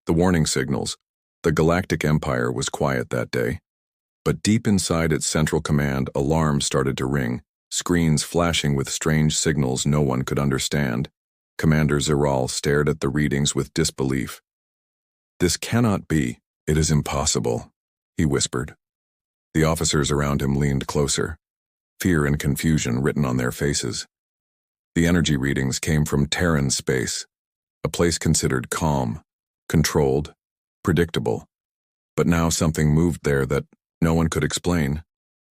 The warning signals. The Galactic Empire was quiet that day. But deep inside its central command, alarms started to ring, screens flashing with strange signals no one could understand. Commander Ziral stared at the readings with disbelief. "This cannot be. It is impossible," he whispered. The officers around him leaned closer, fear and confusion written on their faces. The energy readings came from Terran space, a place considered calm, controlled, predictable. But now something moved there that no one could explain.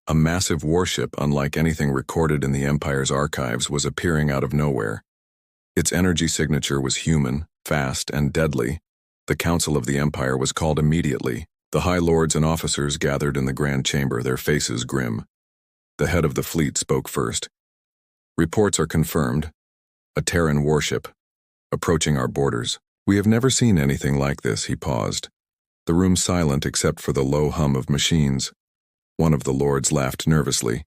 A massive warship, unlike anything recorded in the Empire's archives, was appearing out of nowhere. Its energy signature was human, fast, and deadly. The Council of the Empire was called immediately. The High Lords and officers gathered in the Grand Chamber, their faces grim. The head of the fleet spoke first. "Reports are confirmed. A Terran warship, approaching our borders. We have never seen anything like this." He paused. The room silent except for the low hum of machines. One of the lords laughed nervously.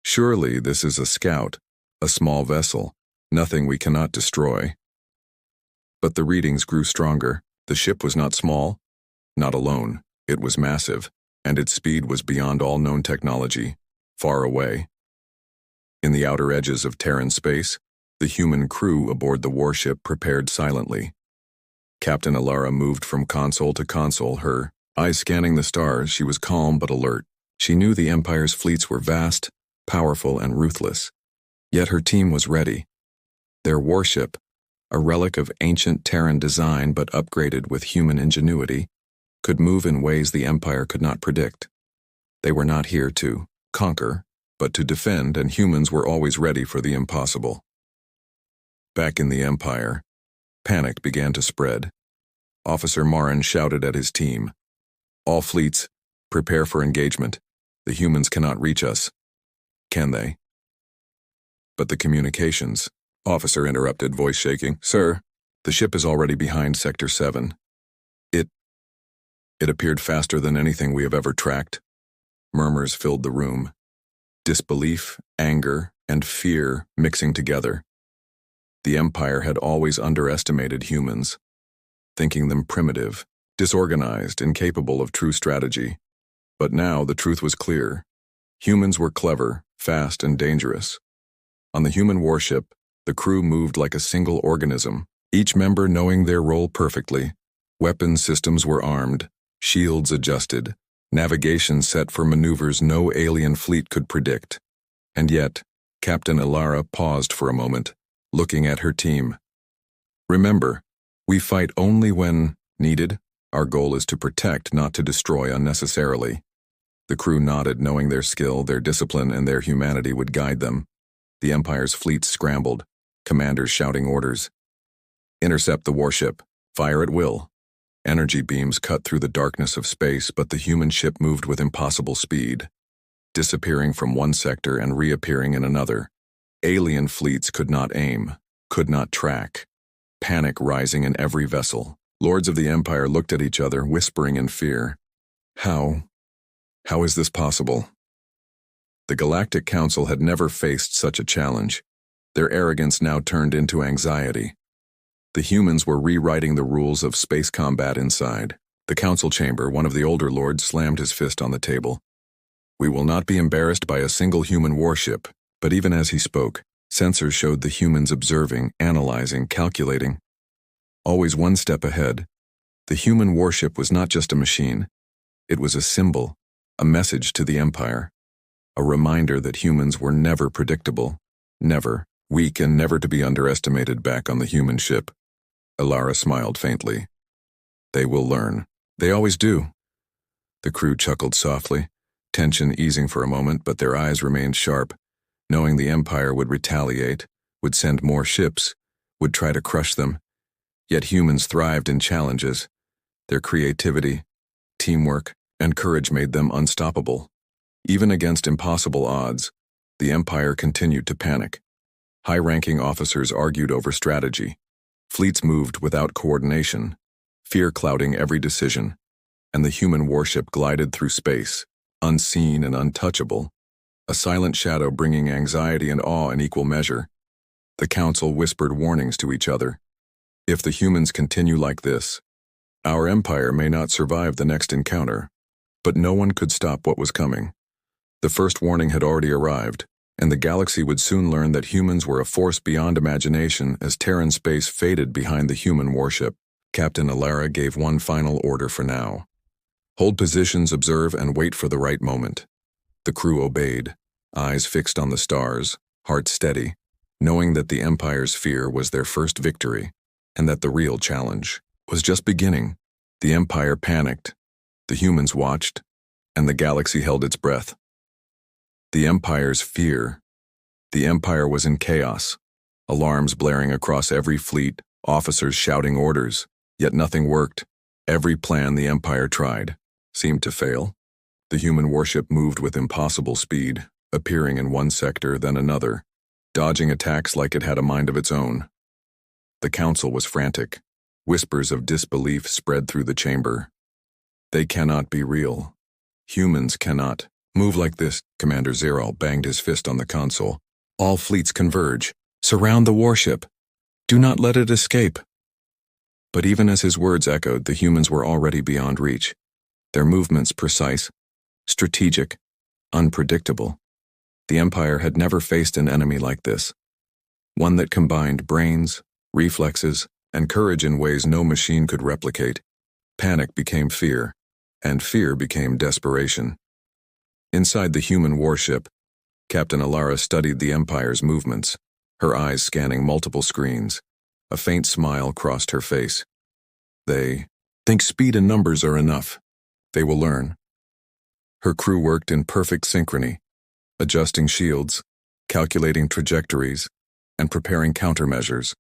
"Surely this is a scout, a small vessel, nothing we cannot destroy." But the readings grew stronger. The ship was not small, not alone. It was massive, and its speed was beyond all known technology, far away. In the outer edges of Terran space, the human crew aboard the warship prepared silently. Captain Alara moved from console to console, her eyes scanning the stars. She was calm but alert. She knew the Empire's fleets were vast, powerful, and ruthless. Yet her team was ready. Their warship, a relic of ancient Terran design but upgraded with human ingenuity, could move in ways the Empire could not predict. They were not here to conquer, but to defend, and humans were always ready for the impossible. Back in the Empire, panic began to spread. Officer Marin shouted at his team, "All fleets, prepare for engagement. The humans cannot reach us." "Can they?" "But the communications," Officer interrupted, voice shaking. "Sir, the ship is already behind Sector 7. It appeared faster than anything we have ever tracked." Murmurs filled the room. Disbelief, anger, and fear mixing together. The Empire had always underestimated humans, thinking them primitive, disorganized, incapable of true strategy. But now the truth was clear. Humans were clever, fast, and dangerous. On the human warship, the crew moved like a single organism, each member knowing their role perfectly. Weapon systems were armed, shields adjusted, navigation set for maneuvers no alien fleet could predict. And yet, Captain Alara paused for a moment, looking at her team. "Remember, we fight only when needed. Our goal is to protect, not to destroy unnecessarily." The crew nodded, knowing their skill, their discipline, and their humanity would guide them. The Empire's fleets scrambled, commanders shouting orders. "Intercept the warship. Fire at will." Energy beams cut through the darkness of space, but the human ship moved with impossible speed, disappearing from one sector and reappearing in another. Alien fleets could not aim, could not track. Panic rising in every vessel. Lords of the Empire looked at each other, whispering in fear. How is this possible?" The Galactic Council had never faced such a challenge. Their arrogance now turned into anxiety. The humans were rewriting the rules of space combat inside. The council chamber, one of the older lords slammed his fist on the table. "We will not be embarrassed by a single human warship." But even as he spoke, sensors showed the humans observing, analyzing, calculating. Always one step ahead. The human warship was not just a machine. It was a symbol, a message to the Empire. A reminder that humans were never predictable, never, weak, and never to be underestimated back on the human ship. Alara smiled faintly. "They will learn. They always do." The crew chuckled softly, tension easing for a moment, but their eyes remained sharp, knowing the Empire would retaliate, would send more ships, would try to crush them. Yet humans thrived in challenges. Their creativity, teamwork, and courage made them unstoppable. Even against impossible odds, the Empire continued to panic. High-ranking officers argued over strategy. Fleets moved without coordination, fear clouding every decision, and the human warship glided through space, unseen and untouchable, a silent shadow bringing anxiety and awe in equal measure. The council whispered warnings to each other. If the humans continue like this, Our empire may not survive the next encounter, but no one could stop what was coming. The first warning had already arrived, and the galaxy would soon learn that humans were a force beyond imagination as Terran space faded behind the human warship. Captain Alara gave one final order for now. Hold positions, observe, and wait for the right moment. The crew obeyed, eyes fixed on the stars, hearts steady, knowing that the Empire's fear was their first victory, and that the real challenge was just beginning. The Empire panicked, the humans watched, and the galaxy held its breath. The Empire's fear. The Empire was in chaos, alarms blaring across every fleet, officers shouting orders, yet nothing worked. Every plan the Empire tried seemed to fail. The human warship moved with impossible speed, appearing in one sector, then another, dodging attacks like it had a mind of its own. The council was frantic. Whispers of disbelief spread through the chamber. They cannot be real. Humans cannot move like this. Commander Zeral banged his fist on the console. All fleets converge. Surround the warship. Do not let it escape. But even as his words echoed, the humans were already beyond reach. Their movements precise, strategic, unpredictable. The Empire had never faced an enemy like this. One that combined brains, reflexes, and courage in ways no machine could replicate. Panic became fear, and fear became desperation. Inside the human warship, Captain Alara studied the Empire's movements, her eyes scanning multiple screens. A faint smile crossed her face. They think speed and numbers are enough. They will learn. Her crew worked in perfect synchrony, adjusting shields, calculating trajectories, and preparing countermeasures.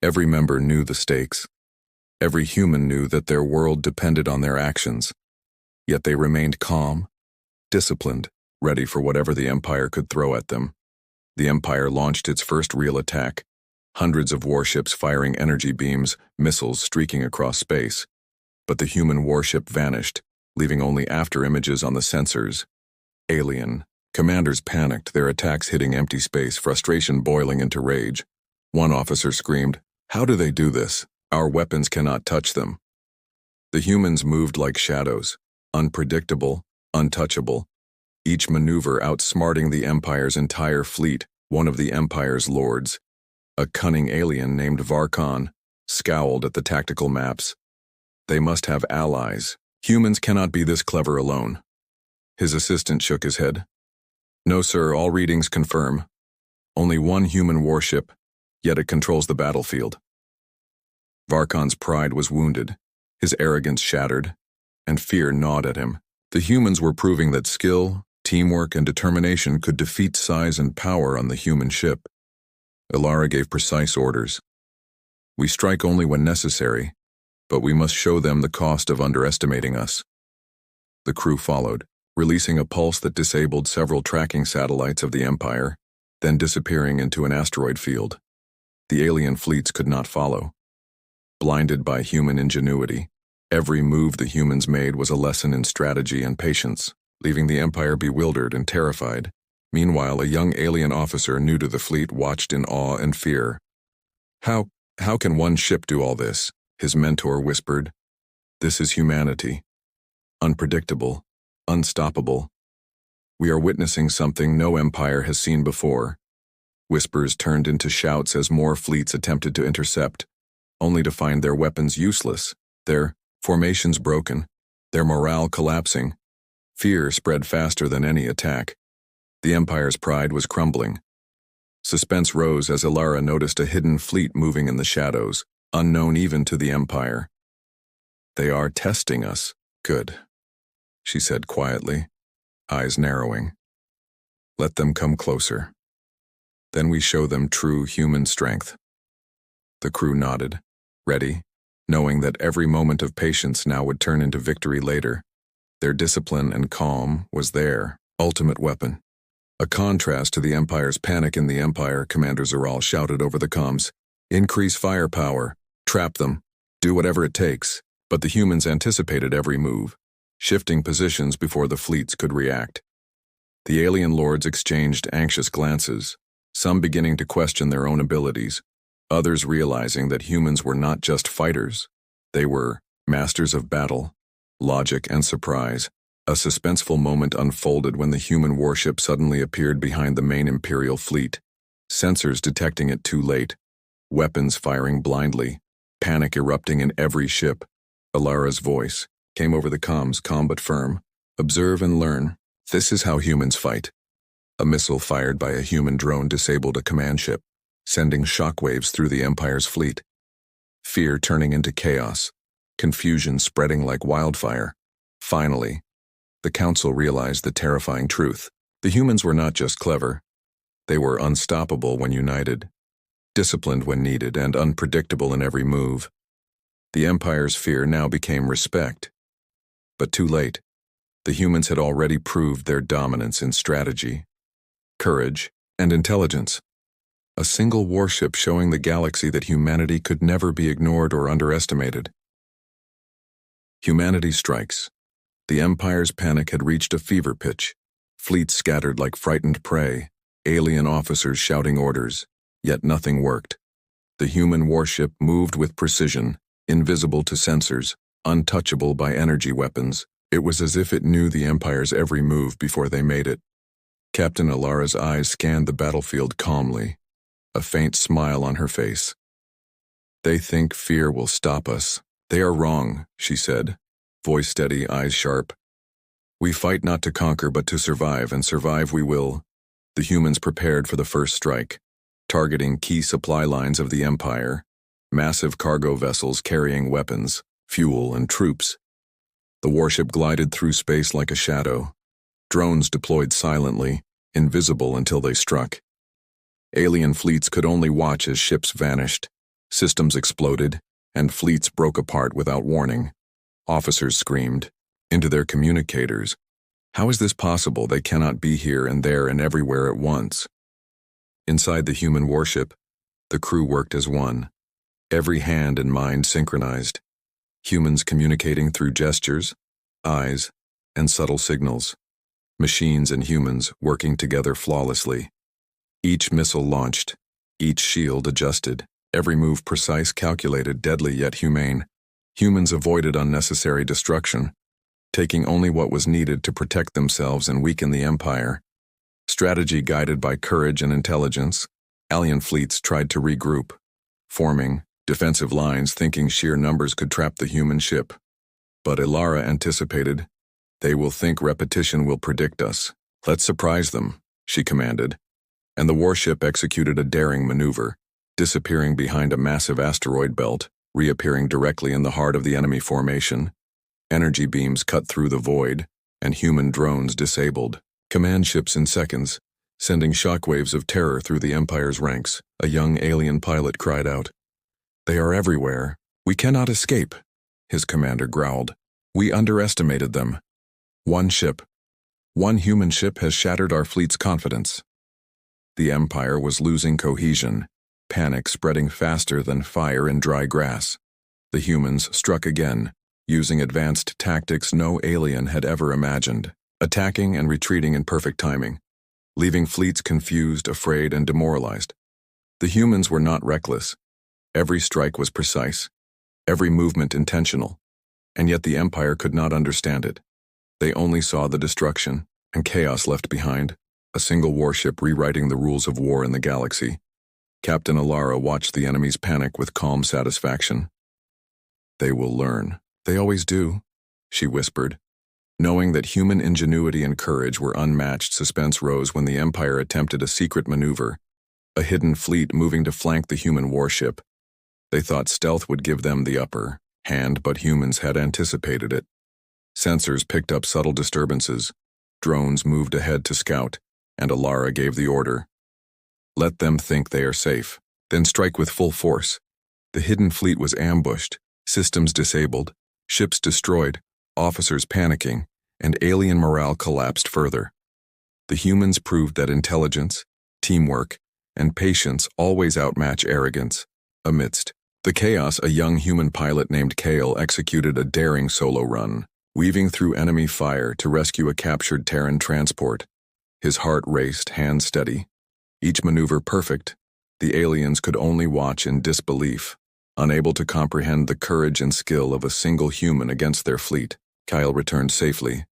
Every member knew the stakes. Every human knew that their world depended on their actions. Yet they remained calm, disciplined, ready for whatever the Empire could throw at them. The Empire launched its first real attack, hundreds of warships firing energy beams, missiles streaking across space. But the human warship vanished, leaving only after-images on the sensors. Alien. Commanders panicked, their attacks hitting empty space, frustration boiling into rage. One officer screamed, "How do they do this? Our weapons cannot touch them." The humans moved like shadows, unpredictable, untouchable, each maneuver outsmarting the Empire's entire fleet. One of the Empire's lords, a cunning alien named Varkon, scowled at the tactical maps. They must have allies. Humans cannot be this clever alone. His assistant shook his head. "No, sir, all readings confirm. Only one human warship, yet it controls the battlefield." Varkon's pride was wounded, his arrogance shattered, and fear gnawed at him. The humans were proving that skill, teamwork, and determination could defeat size and power on the human ship. Alara gave precise orders. "We strike only when necessary, but we must show them the cost of underestimating us." The crew followed, releasing a pulse that disabled several tracking satellites of the Empire, then disappearing into an asteroid field. The alien fleets could not follow. Blinded by human ingenuity, every move the humans made was a lesson in strategy and patience, leaving the Empire bewildered and terrified. Meanwhile, a young alien officer new to the fleet watched in awe and fear. How can one ship do all this?" his mentor whispered. "This is humanity. Unpredictable, unstoppable. We are witnessing something no empire has seen before." Whispers turned into shouts as more fleets attempted to intercept, only to find their weapons useless, their formations broken, their morale collapsing. Fear spread faster than any attack. The Empire's pride was crumbling. Suspense rose as Alara noticed a hidden fleet moving in the shadows, unknown even to the Empire. "They are testing us." "Good," she said quietly, eyes narrowing. "Let them come closer. Then we show them true human strength." The crew nodded, ready, knowing that every moment of patience now would turn into victory later. Their discipline and calm was their ultimate weapon. A contrast to the Empire's panic in the Empire, Commander Zeral shouted over the comms. "Increase firepower, trap them, do whatever it takes." But the humans anticipated every move, shifting positions before the fleets could react. The alien lords exchanged anxious glances, some beginning to question their own abilities, others realizing that humans were not just fighters, they were masters of battle, logic, and surprise. A suspenseful moment unfolded when the human warship suddenly appeared behind the main Imperial fleet, sensors detecting it too late, weapons firing blindly, panic erupting in every ship. Alara's voice came over the comms, calm but firm. "Observe and learn. This is how humans fight." A missile fired by a human drone disabled a command ship, sending shockwaves through the Empire's fleet. Fear turning into chaos, confusion spreading like wildfire. Finally, the Council realized the terrifying truth. The humans were not just clever. They were unstoppable when united, disciplined when needed, and unpredictable in every move. The Empire's fear now became respect. But too late. The humans had already proved their dominance in strategy, courage, and intelligence. A single warship showing the galaxy that humanity could never be ignored or underestimated. Humanity strikes. The Empire's panic had reached a fever pitch. Fleets scattered like frightened prey, alien officers shouting orders, yet nothing worked. The human warship moved with precision, invisible to sensors, untouchable by energy weapons. It was as if it knew the Empire's every move before they made it. Captain Alara's eyes scanned the battlefield calmly, a faint smile on her face. "They think fear will stop us. They are wrong," she said, voice steady, eyes sharp. "We fight not to conquer but to survive, and survive we will." The humans prepared for the first strike, targeting key supply lines of the Empire, massive cargo vessels carrying weapons, fuel, and troops. The warship glided through space like a shadow. Drones deployed silently, invisible until they struck. Alien fleets could only watch as ships vanished, systems exploded, and fleets broke apart without warning. Officers screamed into their communicators, "How is this possible? They cannot be here and there and everywhere at once." Inside the human warship, the crew worked as one, every hand and mind synchronized. Humans communicating through gestures, eyes, and subtle signals. Machines and humans working together flawlessly. Each missile launched, each shield adjusted, every move precise, calculated, deadly yet humane. Humans avoided unnecessary destruction, taking only what was needed to protect themselves and weaken the Empire. Strategy guided by courage and intelligence, alien fleets tried to regroup, forming defensive lines thinking sheer numbers could trap the human ship. But Alara anticipated, "They will think repetition will predict us. Let's surprise them," she commanded. And the warship executed a daring maneuver, disappearing behind a massive asteroid belt, reappearing directly in the heart of the enemy formation. Energy beams cut through the void, and human drones disabled. Command ships in seconds, sending shockwaves of terror through the Empire's ranks. A young alien pilot cried out, "They are everywhere. We cannot escape," his commander growled. "We underestimated them. One human ship has shattered our fleet's confidence." The Empire was losing cohesion, panic spreading faster than fire in dry grass. The humans struck again, using advanced tactics no alien had ever imagined, attacking and retreating in perfect timing, leaving fleets confused, afraid, and demoralized. The humans were not reckless. Every strike was precise, every movement intentional, and yet the Empire could not understand it. They only saw the destruction and chaos left behind, a single warship rewriting the rules of war in the galaxy. Captain Alara watched the enemy's panic with calm satisfaction. "They will learn. They always do," she whispered. Knowing that human ingenuity and courage were unmatched, suspense rose when the Empire attempted a secret maneuver, a hidden fleet moving to flank the human warship. They thought stealth would give them the upper hand, but humans had anticipated it. Sensors picked up subtle disturbances, drones moved ahead to scout, and Alara gave the order. "Let them think they are safe, then strike with full force." The hidden fleet was ambushed, systems disabled, ships destroyed, officers panicking, and alien morale collapsed further. The humans proved that intelligence, teamwork, and patience always outmatch arrogance. Amidst the chaos, a young human pilot named Kale executed a daring solo run, weaving through enemy fire to rescue a captured Terran transport. His heart raced, hands steady. Each maneuver perfect. The aliens could only watch in disbelief. Unable to comprehend the courage and skill of a single human against their fleet, Kyle returned safely,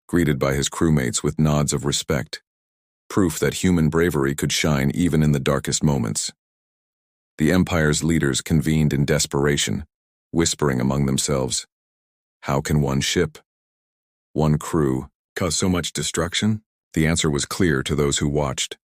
greeted by his crewmates with nods of respect, proof that human bravery could shine even in the darkest moments. The Empire's leaders convened in desperation, whispering among themselves, "How can one ship, one crew, cause so much destruction?" The answer was clear to those who watched.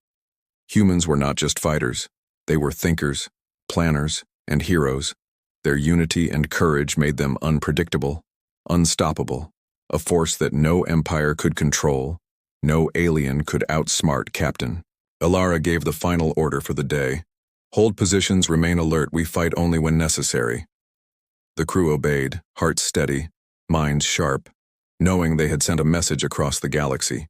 Humans were not just fighters, they were thinkers, planners, and heroes. Their unity and courage made them unpredictable, unstoppable, a force that no empire could control, no alien could outsmart Captain. Alara gave the final order for the day. "Hold positions, remain alert, we fight only when necessary." The crew obeyed, hearts steady, minds sharp, knowing they had sent a message across the galaxy.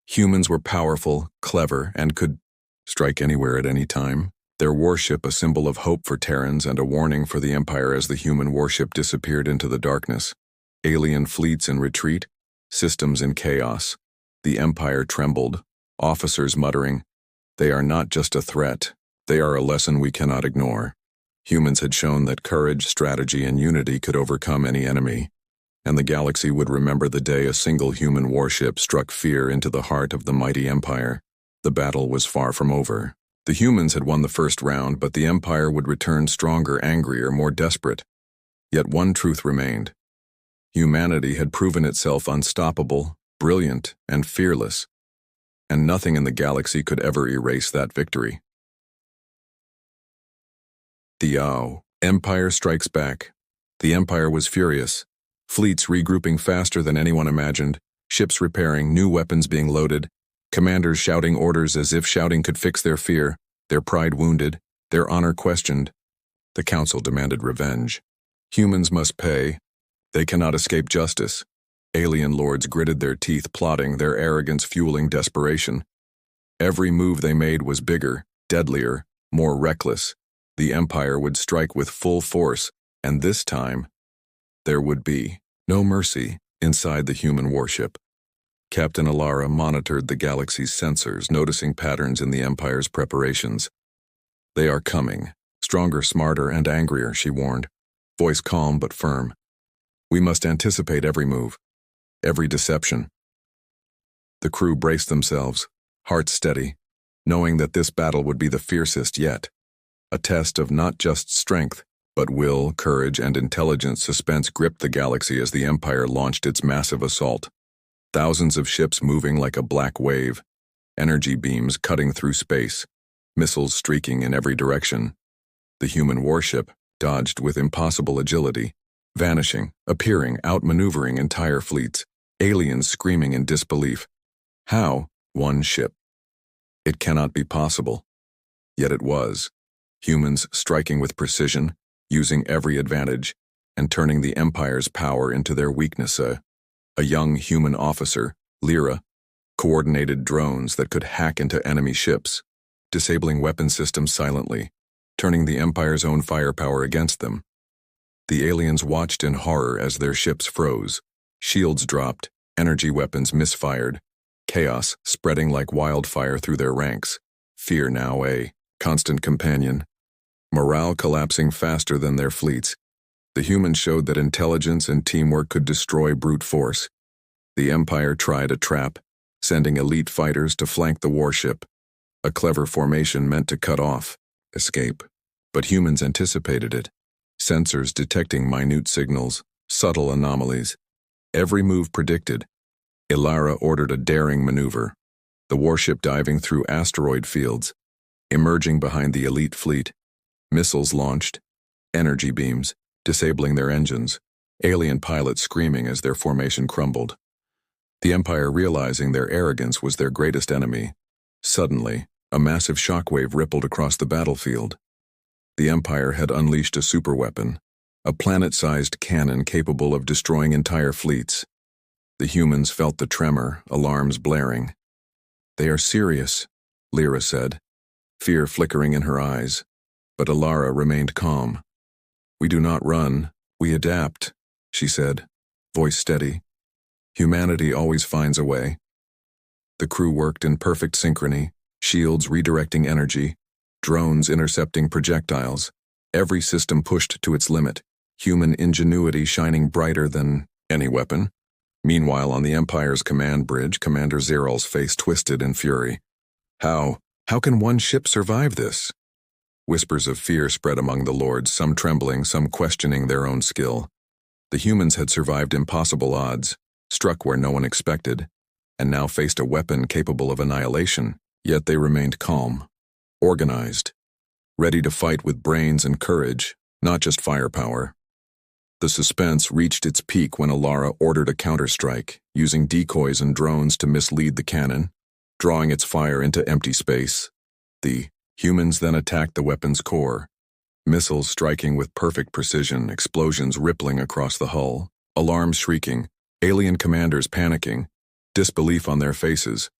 Humans were powerful, clever, and could strike anywhere at any time. Their warship a symbol of hope for Terrans and a warning for the Empire as the human warship disappeared into the darkness. Alien fleets in retreat, systems in chaos. The Empire trembled, officers muttering, "They are not just a threat, they are a lesson we cannot ignore." Humans had shown that courage, strategy, and unity could overcome any enemy, and the galaxy would remember the day a single human warship struck fear into the heart of the mighty Empire. The battle was far from over. The humans had won the first round, but the Empire would return stronger, angrier, more desperate. Yet one truth remained. Humanity had proven itself unstoppable, brilliant, and fearless, and nothing in the galaxy could ever erase that victory. The Empire strikes back. The Empire was furious. Fleets regrouping faster than anyone imagined, ships repairing, new weapons being loaded, commanders shouting orders as if shouting could fix their fear, their pride wounded, their honor questioned. The council demanded revenge. Humans must pay. They cannot escape justice. Alien lords gritted their teeth, plotting, their arrogance fueling desperation. Every move they made was bigger, deadlier, more reckless. The Empire would strike with full force, and this time, there would be no mercy inside the human warship. Captain Alara monitored the galaxy's sensors, noticing patterns in the Empire's preparations. "They are coming, stronger, smarter, and angrier," she warned, voice calm but firm. "We must anticipate every move, every deception." The crew braced themselves, hearts steady, knowing that this battle would be the fiercest yet. A test of not just strength, but will, courage, and intelligence. Suspense gripped the galaxy as the Empire launched its massive assault. Thousands of ships moving like a black wave, energy beams cutting through space, missiles streaking in every direction. The human warship dodged with impossible agility, vanishing, appearing, outmaneuvering entire fleets, aliens screaming in disbelief. How? One ship. It cannot be possible. Yet it was. Humans striking with precision, using every advantage, and turning the Empire's power into their weakness. A young human officer, Lyra, coordinated drones that could hack into enemy ships, disabling weapon systems silently, turning the Empire's own firepower against them. The aliens watched in horror as their ships froze, shields dropped, energy weapons misfired, chaos spreading like wildfire through their ranks, fear now a constant companion, morale collapsing faster than their fleets. The humans showed that intelligence and teamwork could destroy brute force. The Empire tried a trap, sending elite fighters to flank the warship, a clever formation meant to cut off escape. But humans anticipated it, sensors detecting minute signals, subtle anomalies. Every move predicted. Ilara ordered a daring maneuver, the warship diving through asteroid fields, emerging behind the elite fleet. Missiles launched, energy beams, disabling their engines, alien pilots screaming as their formation crumbled. The Empire, realizing their arrogance was their greatest enemy. Suddenly, a massive shockwave rippled across the battlefield. The Empire had unleashed a superweapon, a planet-sized cannon capable of destroying entire fleets. The humans felt the tremor, alarms blaring. "They are serious," Lyra said, fear flickering in her eyes, but Alara remained calm. "We do not run, we adapt," she said, voice steady. "Humanity always finds a way." The crew worked in perfect synchrony, shields redirecting energy, drones intercepting projectiles. Every system pushed to its limit, human ingenuity shining brighter than any weapon. Meanwhile, on the Empire's command bridge, Commander Zeral's face twisted in fury. How can one ship survive this? Whispers of fear spread among the lords, some trembling, some questioning their own skill. The humans had survived impossible odds, struck where no one expected, and now faced a weapon capable of annihilation, yet they remained calm, organized, ready to fight with brains and courage, not just firepower. The suspense reached its peak when Alara ordered a counterstrike, using decoys and drones to mislead the cannon, drawing its fire into empty space. The humans then attacked the weapon's core, missiles striking with perfect precision, explosions rippling across the hull, alarms shrieking, alien commanders panicking, disbelief on their faces,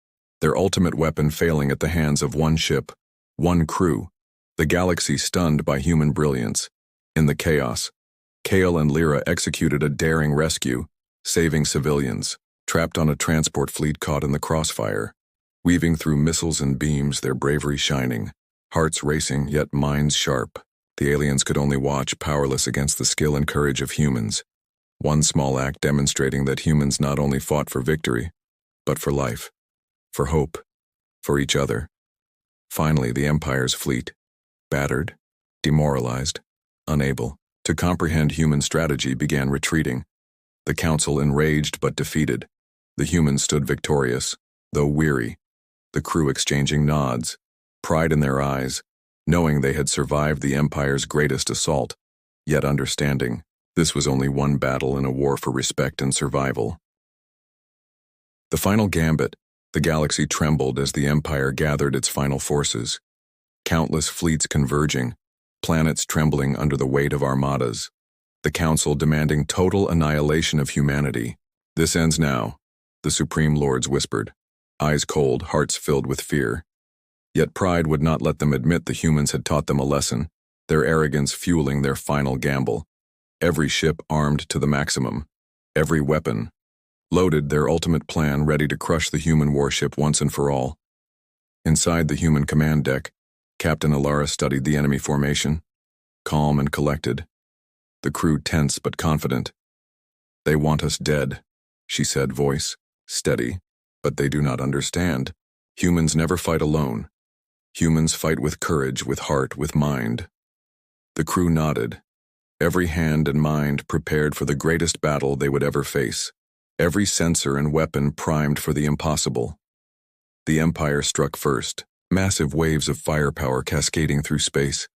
their ultimate weapon failing at the hands of one ship, one crew, the galaxy stunned by human brilliance. In the chaos, Kale and Lyra executed a daring rescue, saving civilians, trapped on a transport fleet caught in the crossfire, weaving through missiles and beams, their bravery shining, hearts racing yet minds sharp. The aliens could only watch, powerless against the skill and courage of humans. One small act demonstrating that humans not only fought for victory, but for life, for hope, for each other. Finally, the Empire's fleet, battered, demoralized, unable to comprehend human strategy, began retreating. The Council enraged but defeated. The humans stood victorious, though weary, the crew exchanging nods, pride in their eyes, knowing they had survived the Empire's greatest assault, yet understanding this was only one battle in a war for respect and survival. The final gambit, the galaxy trembled as the Empire gathered its final forces. Countless fleets converging, planets trembling under the weight of armadas, the Council demanding total annihilation of humanity. This ends now, the Supreme Lords whispered, eyes cold, hearts filled with fear. Yet pride would not let them admit the humans had taught them a lesson, their arrogance fueling their final gamble. Every ship armed to the maximum, every weapon loaded, their ultimate plan ready to crush the human warship once and for all. Inside the human command deck, Captain Alara studied the enemy formation, calm and collected, the crew tense but confident. "They want us dead," she said, voice steady, "but they do not understand. Humans never fight alone. Humans fight with courage, with heart, with mind." The crew nodded, every hand and mind prepared for the greatest battle they would ever face, every sensor and weapon primed for the impossible. The Empire struck first, massive waves of firepower cascading through space,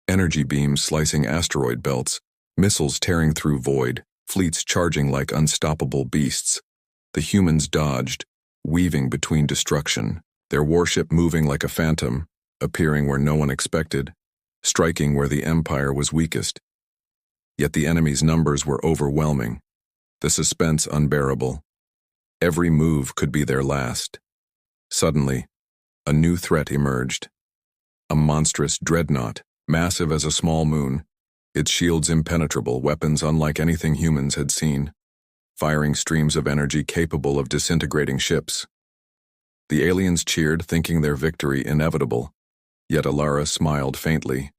energy beams slicing asteroid belts, missiles tearing through void, fleets charging like unstoppable beasts. The humans dodged, weaving between destruction, their warship moving like a phantom, appearing where no one expected, striking where the Empire was weakest. Yet the enemy's numbers were overwhelming, the suspense unbearable. Every move could be their last. Suddenly, a new threat emerged. A monstrous dreadnought, massive as a small moon, its shields impenetrable, weapons unlike anything humans had seen, firing streams of energy capable of disintegrating ships. The aliens cheered, thinking their victory inevitable, yet Alara smiled faintly.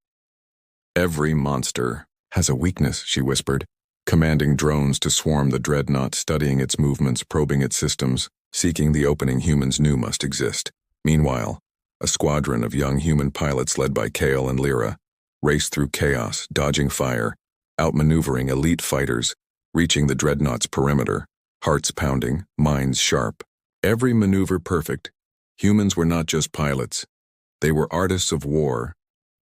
"Every monster has a weakness," she whispered, commanding drones to swarm the dreadnought, studying its movements, probing its systems, seeking the opening humans knew must exist. Meanwhile, a squadron of young human pilots led by Kale and Lyra raced through chaos, dodging fire, outmaneuvering elite fighters, reaching the dreadnought's perimeter, hearts pounding, minds sharp. Every maneuver perfect. Humans were not just pilots. They were artists of war,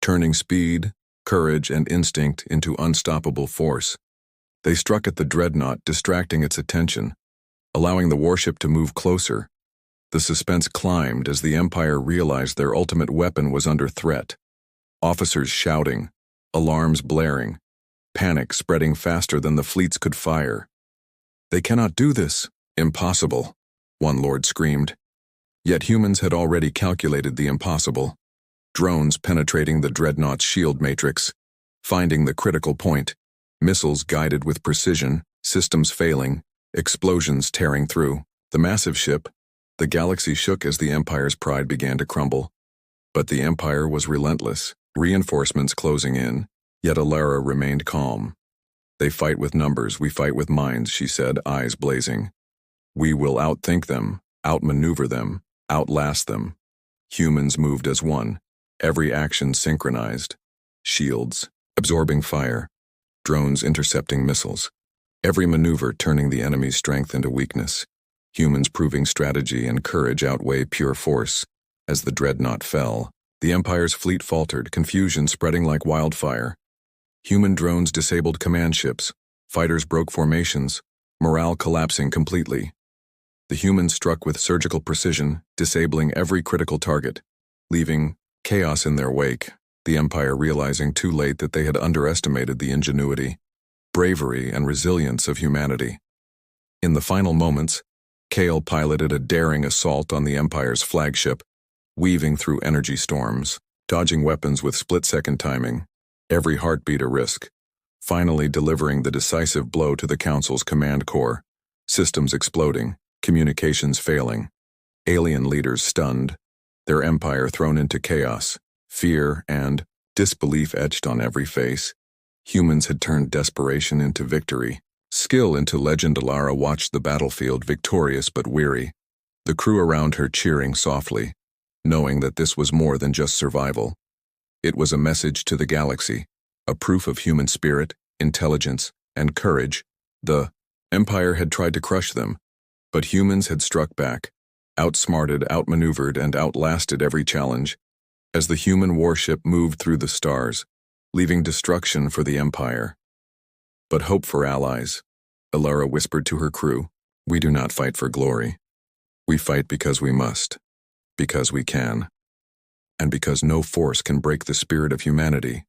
turning speed, courage, and instinct into unstoppable force. They struck at the dreadnought, distracting its attention, allowing the warship to move closer. The suspense climbed as the Empire realized their ultimate weapon was under threat. Officers shouting, alarms blaring, panic spreading faster than the fleets could fire. "They cannot do this. Impossible," one lord screamed. Yet humans had already calculated the impossible. Drones penetrating the dreadnought's shield matrix, finding the critical point, missiles guided with precision, systems failing, explosions tearing through. The massive ship, the galaxy shook as the Empire's pride began to crumble. But the Empire was relentless, reinforcements closing in, Yet Alara remained calm. "They fight with numbers, we fight with minds," she said, eyes blazing. "We will outthink them, outmaneuver them, outlast them." Humans moved as one, every action synchronized. Shields, absorbing fire. Drones intercepting missiles. Every maneuver turning the enemy's strength into weakness. Humans proving strategy and courage outweigh pure force. As the dreadnought fell, the Empire's fleet faltered, confusion spreading like wildfire. Human drones disabled command ships. Fighters broke formations, morale collapsing completely. The humans struck with surgical precision, disabling every critical target, leaving chaos in their wake, the Empire realizing too late that they had underestimated the ingenuity, bravery, and resilience of humanity. In the final moments, Kale piloted a daring assault on the Empire's flagship, weaving through energy storms, dodging weapons with split-second timing, every heartbeat a risk, finally delivering the decisive blow to the Council's command core, systems exploding, communications failing, alien leaders stunned, their empire thrown into chaos, fear and disbelief etched on every face. Humans had turned desperation into victory, skill into legend. Alara watched the battlefield, victorious but weary, the crew around her cheering softly, knowing that this was more than just survival. It was a message to the galaxy, a proof of human spirit, intelligence, and courage. The Empire had tried to crush them, but humans had struck back, outsmarted, outmaneuvered, and outlasted every challenge. As the human warship moved through the stars, leaving destruction for the Empire, but hope for allies, Alara whispered to her crew, "We do not fight for glory. We fight because we must, because we can, and because no force can break the spirit of humanity."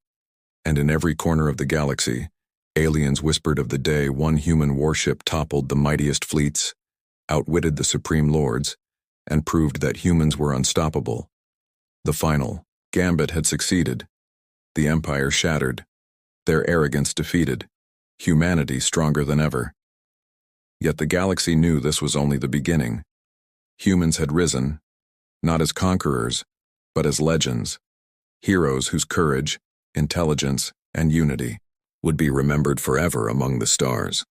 And in every corner of the galaxy, aliens whispered of the day one human warship toppled the mightiest fleets, outwitted the supreme lords, and proved that humans were unstoppable. The final gambit had succeeded. The Empire shattered, their arrogance defeated, humanity stronger than ever. Yet the galaxy knew this was only the beginning. Humans had risen, not as conquerors, but as legends, heroes whose courage, intelligence, and unity would be remembered forever among the stars.